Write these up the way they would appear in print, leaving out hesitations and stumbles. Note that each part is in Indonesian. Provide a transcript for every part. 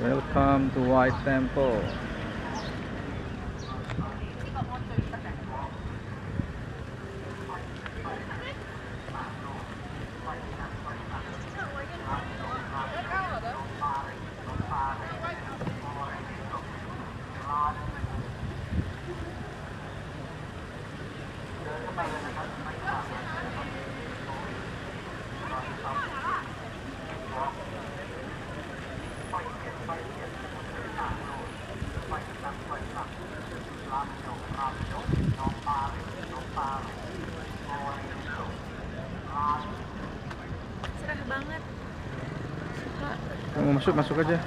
Welcome to White Temple. Cerah banget. Mau masuk, masuk aja.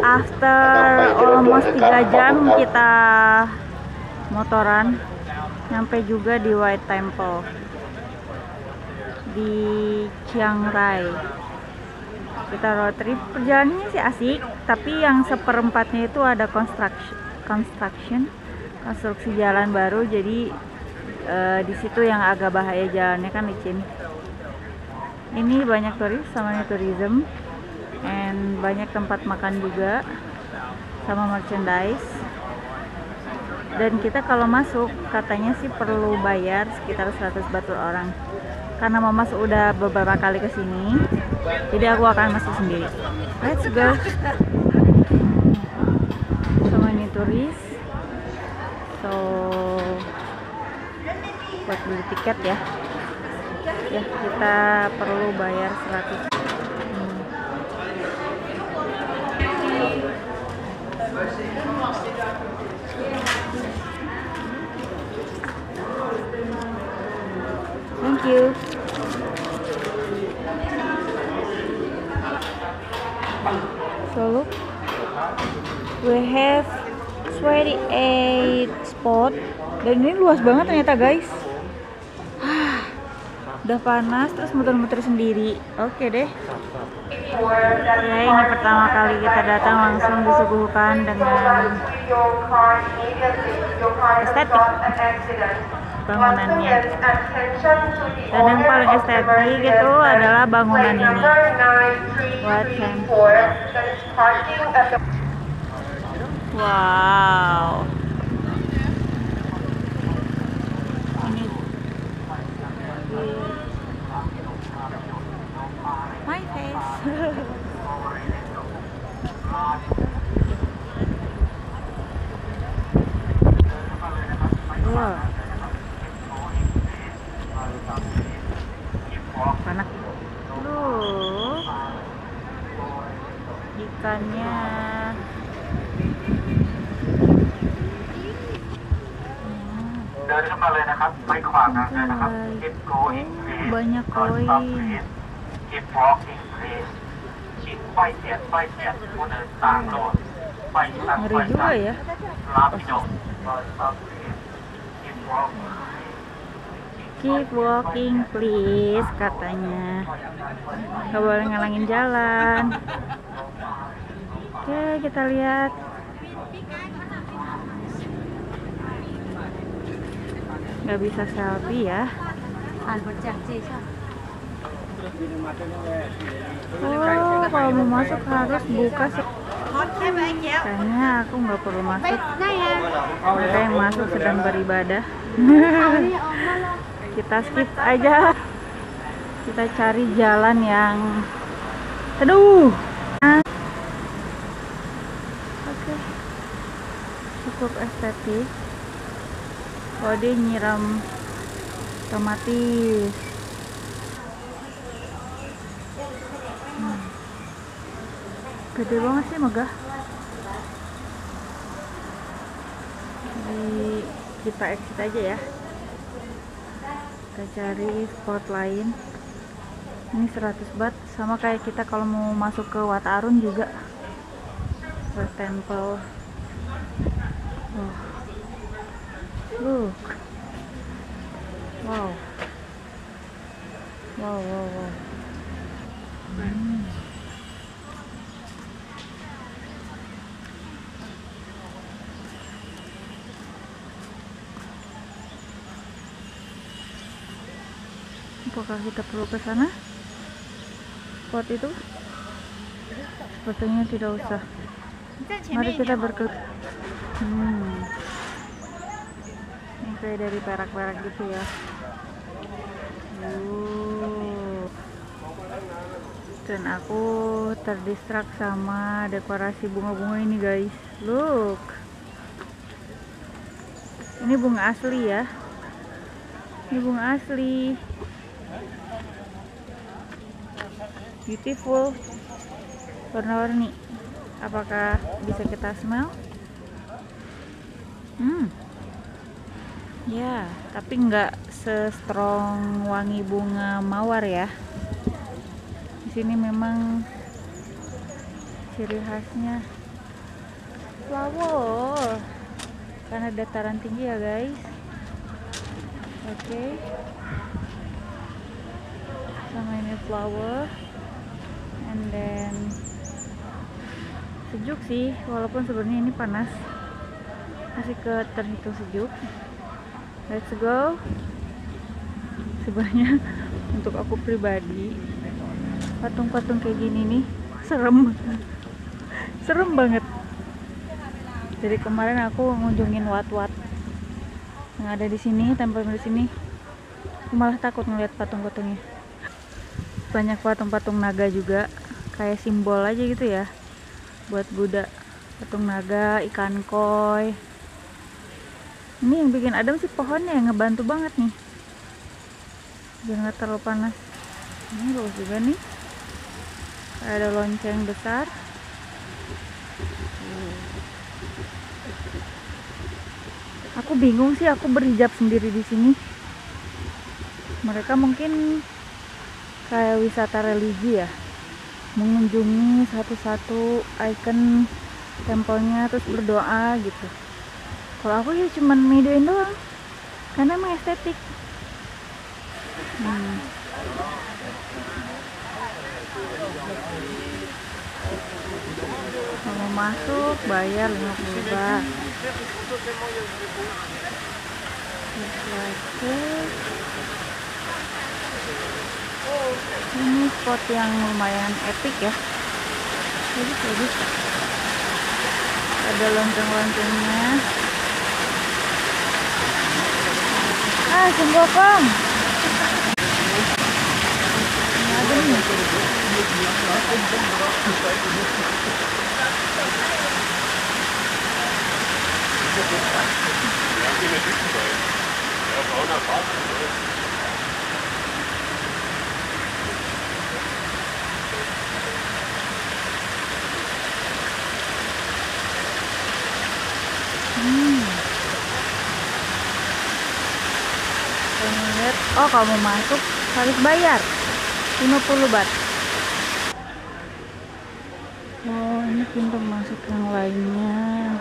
After almost 3 jam kita motoran nyampe juga di White Temple di Chiang Rai. Kita road trip, perjalanannya sih asik, tapi yang seperempatnya itu ada construction konstruksi jalan baru, jadi di situ yang agak bahaya, jalannya kan licin. Ini banyak turis, sama tourism, and banyak tempat makan juga, sama merchandise. Dan kita kalau masuk katanya sih perlu bayar sekitar 100 baht per orang. Karena Mama udah beberapa kali kesini, jadi aku akan masuk sendiri. Let's go. Sama ini turis, so buat beli tiket ya. Ya, kita perlu bayar 100. Thank you. So look, we have 28 spot, dan ini luas banget ternyata guys. Udah panas terus muter-muter sendiri. Oke deh. Ya, ini pertama kali kita datang langsung disuguhkan dengan estetik bangunannya. Dan yang paling estetik itu adalah bangunan ini. Wow. Ini my face. Wow. Panas. Ikannya. Banyak koin. Ngeri juga ya. Keep walking please katanya. Gak boleh ngalangin jalan. Oke, kita lihat. Gak bisa selfie ya. Oh, kalau mau masuk harus buka. Kayaknya aku nggak perlu masuk. Mereka yang masuk sedang beribadah. Kita skip aja. Kita cari jalan yang teduh. Oke, cukup estetik. Oh, dia nyiram otomatis. Gede banget sih, megah. Jadi kita exit aja ya. Kita cari spot lain. Ini 100 baht, sama kayak kita kalau mau masuk ke Wat Arun juga. White Temple. Oh. Look. Wow. Wow, wow, wow. Apakah kita perlu ke sana? Spot itu? Sepertinya tidak usah. Mari kita berkeliling. Ini kayak dari perak-perak gitu ya. Dan aku terdistrak sama dekorasi bunga-bunga ini guys. Look, ini bunga asli ya. Ini bunga asli, beautiful, warna-warni. Apakah bisa kita smell? Ya, tapi nggak se-strong wangi bunga mawar ya. Di sini memang ciri khasnya flower karena dataran tinggi ya guys. Oke. Sama ini flower, and then sejuk sih, walaupun sebenarnya ini panas, masih terhitung sejuk. Let's go. Sebenarnya untuk aku pribadi, patung-patung kayak gini nih serem banget. Jadi kemarin aku ngunjungin wat-wat yang ada di sini, tempel di sini, aku malah takut ngeliat patung-patungnya. Banyak patung-patung naga juga, kayak simbol aja gitu ya buat Buddha. Patung naga, ikan koi. Ini yang bikin adem sih pohonnya, yang ngebantu banget nih biar nggak terlalu panas. Ini bagus juga nih, ada lonceng besar. Aku bingung sih, aku berhijab sendiri di sini. Mereka mungkin kayak wisata religi ya, mengunjungi satu-satu ikon tempelnya terus berdoa gitu. Kalau aku ya cuman videoin doang karena emang estetik. Kalau masuk bayar 50 baht. Ini spot yang lumayan epic ya. Bagus. Ada lonceng-loncengnya. Singgokong. Ada nih. Oh, kamu masuk harus bayar 50 baht. Oh, ini pintu masuk yang lainnya.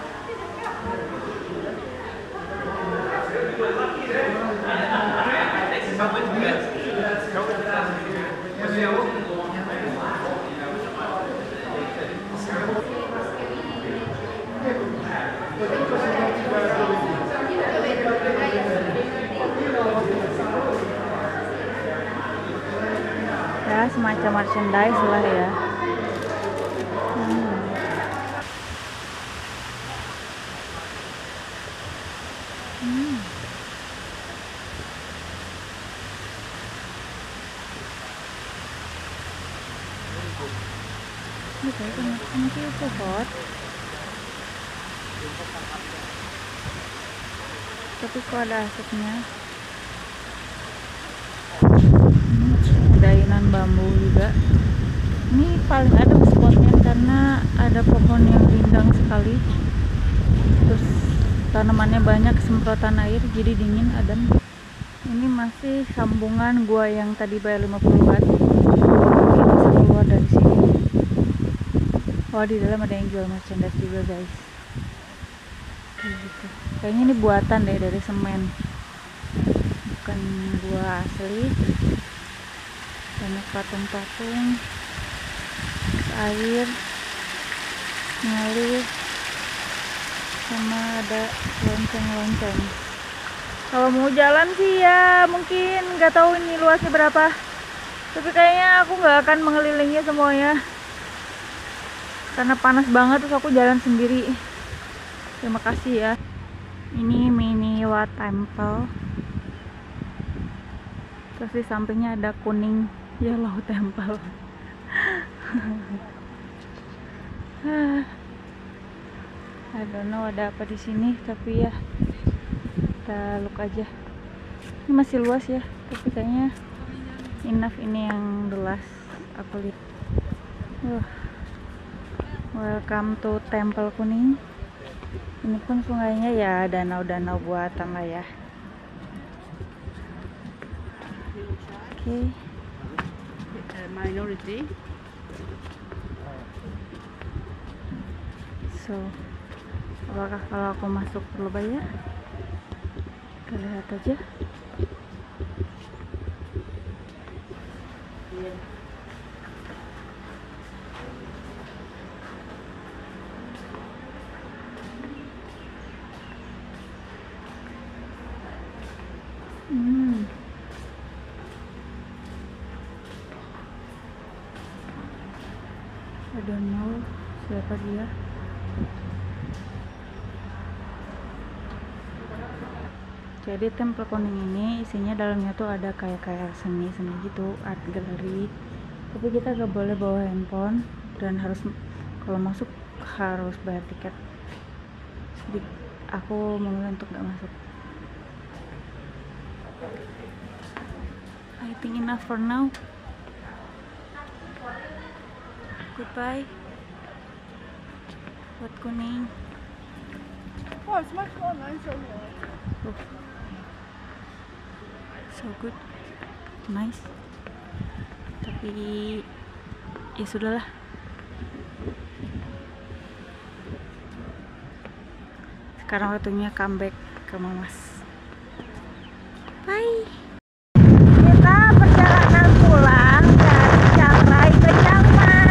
Ya, semacam merchandise lah ya. Ini kayak sama itu hot. Tapi kok ada asapnya. Ada ayunan bambu juga. Ini paling adem spotnya karena ada pohon yang rindang sekali. Terus tanamannya banyak, semprotan air jadi dingin, adem. Ini masih sambungan gua yang tadi bayar 50 baht. Kita bisa keluar dari sini. Oh, di dalam ada yang jual merchandise juga guys. Gitu. Kayaknya ini buatan deh dari semen, bukan gua asli. Banyak patung-patung, air ngalir, sama ada lonceng-lonceng. Kalau mau jalan sih ya mungkin nggak tahu ini luasnya berapa, tapi kayaknya aku nggak akan mengelilingi semuanya karena panas banget terus aku jalan sendiri. Terima kasih ya. Ini Miniwa Temple, terus di sampingnya ada kuning Yellow Temple. I don't know ada apa di sini, tapi ya kita look aja. Ini masih luas ya, tapi kayaknya enough ini yang the last aku lihat. Welcome to Temple Kuning. Ini pun sungainya ya danau-danau buatan lah ya. Oke. Minority. So, apakah kalau aku masuk perlu bayar? Kita lihat aja. I don't know siapa dia. Jadi Temple Kuning ini isinya dalamnya tuh ada kayak seni-seni gitu, art gallery. Tapi kita gak boleh bawa handphone dan harus kalau masuk harus bayar tiket. Jadi aku memilih untuk gak masuk. I think enough for now. Goodbye. Buat Kuning. Oh, it's much more nicer here. Oh. So good, nice. Tapi ya sudahlah. Sekarang waktunya comeback ke Mamas. Bye. Kita perjalanan pulang dari Chiang Rai ke Chiang Mai.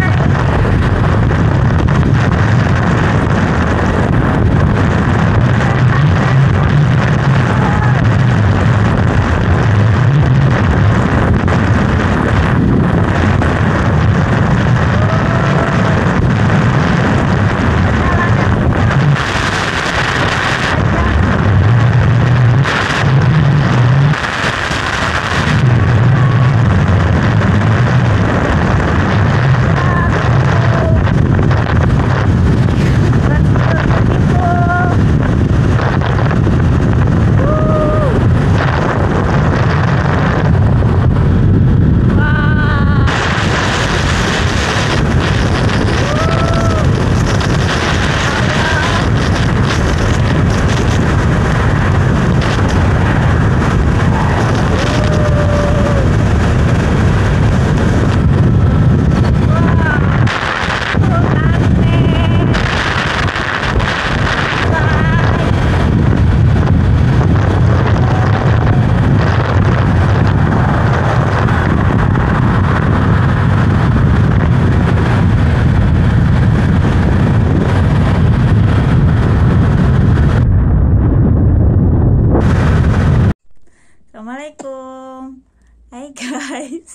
Assalamualaikum. Hai guys.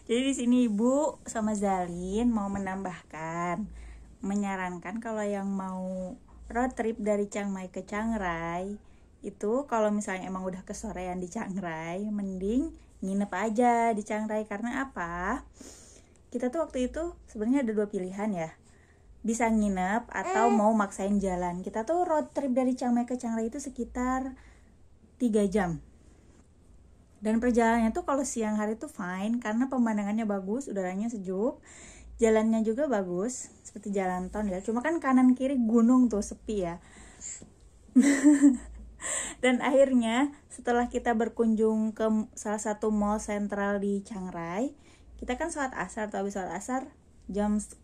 Jadi di sini Ibu sama Zalin mau menyarankan kalau yang mau road trip dari Chiang Mai ke Chiang Rai itu kalau misalnya emang udah kesorean di Chiang Rai, mending nginep aja di Chiang Rai. Karena apa? Kita tuh waktu itu sebenarnya ada dua pilihan ya. Bisa nginep atau mau maksain jalan. Kita tuh road trip dari Chiang Mai ke Chiang Rai itu sekitar 3 jam. Dan perjalanannya tuh kalau siang hari tuh fine karena pemandangannya bagus, udaranya sejuk, jalannya juga bagus seperti jalan tol ya. Cuma kan kanan kiri gunung tuh sepi ya. Dan akhirnya setelah kita berkunjung ke salah satu mall sentral di Chiang Rai, kita kan sholat asar tuh, habis sholat asar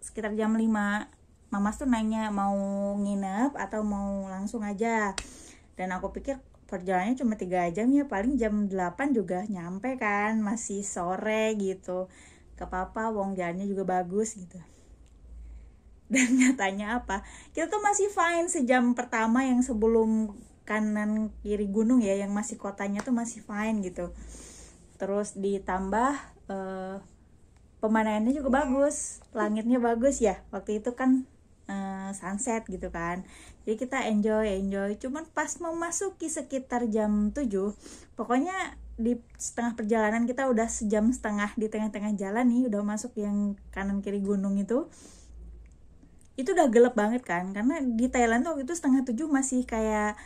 sekitar jam 5. Mamas tuh nanya mau nginep atau mau langsung aja. Dan aku pikir perjalanannya cuma 3 jam ya, paling jam 8 juga nyampe kan, masih sore gitu. Ke papa, wong jalannya juga bagus gitu. Dan nyatanya apa? Kita tuh masih fine sejam pertama yang sebelum kanan kiri gunung ya, yang masih kotanya tuh masih fine gitu. Terus ditambah pemandangannya juga bagus, langitnya bagus ya. Waktu itu kan sunset gitu kan. Jadi kita enjoy. Cuman pas memasuki sekitar jam 7, pokoknya di setengah perjalanan kita udah sejam setengah di tengah-tengah jalan nih, udah masuk yang kanan kiri gunung itu udah gelap banget kan. Karena di Thailand tuh waktu itu setengah 7 masih kayak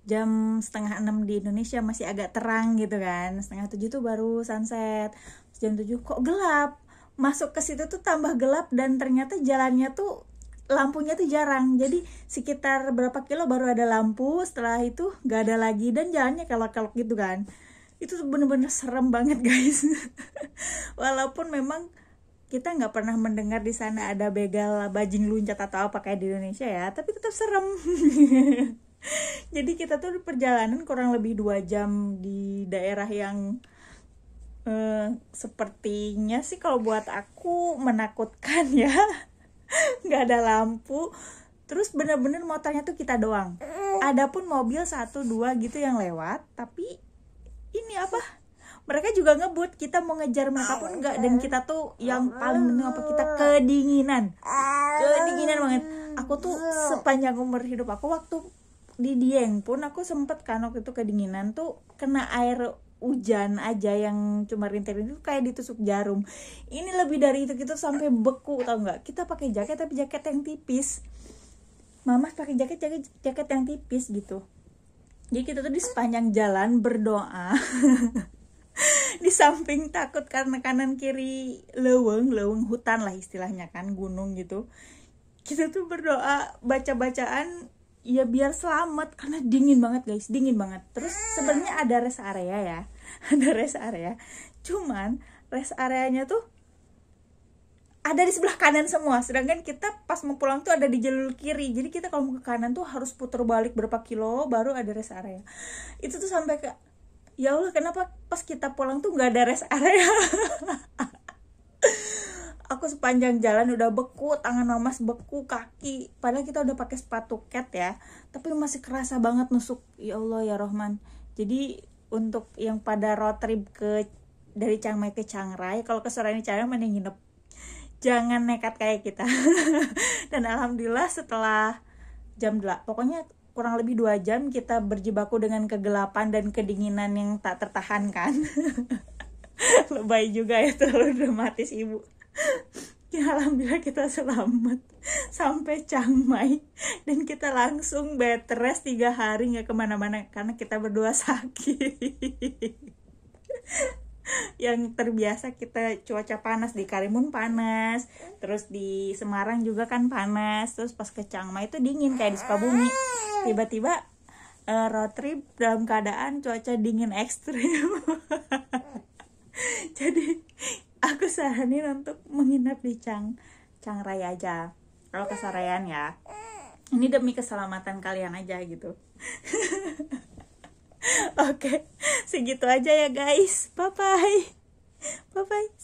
jam setengah 6 di Indonesia, masih agak terang gitu kan. Setengah 7 tuh baru sunset. Jam 7 kok gelap. Masuk ke situ tuh tambah gelap, dan ternyata jalannya tuh lampunya tuh jarang. Jadi sekitar berapa kilo baru ada lampu, setelah itu gak ada lagi, dan jalannya kelok-kelok gitu kan. Itu tuh bener-bener serem banget guys. Walaupun memang kita nggak pernah mendengar di sana ada begal, bajing loncat atau apa kayak di Indonesia ya, tapi tetap serem. Jadi kita tuh perjalanan kurang lebih 2 jam di daerah yang sepertinya sih kalau buat aku menakutkan ya. Nggak ada lampu, terus bener-bener motornya tuh kita doang. Adapun mobil 1-2 gitu yang lewat, tapi ini apa, mereka juga ngebut. Kita mau ngejar mereka pun enggak. Dan kita tuh yang paling penting apa, kita kedinginan banget. Aku tuh sepanjang umur hidup aku, waktu di Dieng pun aku sempet kan waktu itu kedinginan tuh, kena air hujan aja yang cuma rintik-rintik kayak ditusuk jarum. Ini lebih dari itu, kita sampai beku, tau nggak? Kita pakai jaket tapi jaket yang tipis. Mama pakai jaket yang tipis gitu. Jadi kita tuh di sepanjang jalan berdoa. Di samping takut karena kanan kiri leweng hutan lah istilahnya kan, gunung gitu. Kita tuh berdoa, baca-bacaan ya biar selamat, karena dingin banget guys, dingin banget. Terus sebenarnya ada rest area ya, ada rest area. Cuman rest areanya tuh ada di sebelah kanan semua, sedangkan kita pas mau pulang tuh ada di jalur kiri. Jadi kita kalau mau ke kanan tuh harus putar balik berapa kilo baru ada rest area. Itu tuh sampai ke, ya Allah kenapa pas kita pulang tuh nggak ada rest area. Aku sepanjang jalan udah beku, tangan Mamas beku, kaki. Padahal kita udah pakai sepatu cat ya, tapi masih kerasa banget nusuk. Ya Allah ya Rohman. Jadi untuk yang pada road trip dari Chiang Mai ke Chiang Rai, kalau ke Sorani Chiang Mai mending nginep. Jangan nekat kayak kita. Dan alhamdulillah setelah jam 8, pokoknya kurang lebih 2 jam kita berjibaku dengan kegelapan dan kedinginan yang tak tertahankan. Lebay juga ya, terlalu dramatis ibu. Ya, alhamdulillah kita selamat sampai Chiang Mai, dan kita langsung bed rest 3 hari nggak kemana-mana karena kita berdua sakit. Yang terbiasa kita cuaca panas, di Karimun panas, terus di Semarang juga kan panas, terus pas ke Chiang Mai itu dingin kayak di Sukabumi. Tiba-tiba road trip dalam keadaan cuaca dingin ekstrim. Jadi aku saranin untuk menginap di Chiang Rai aja kalau ke Soreang ya. Ini demi keselamatan kalian aja gitu. Oke, segitu aja ya guys. Bye bye.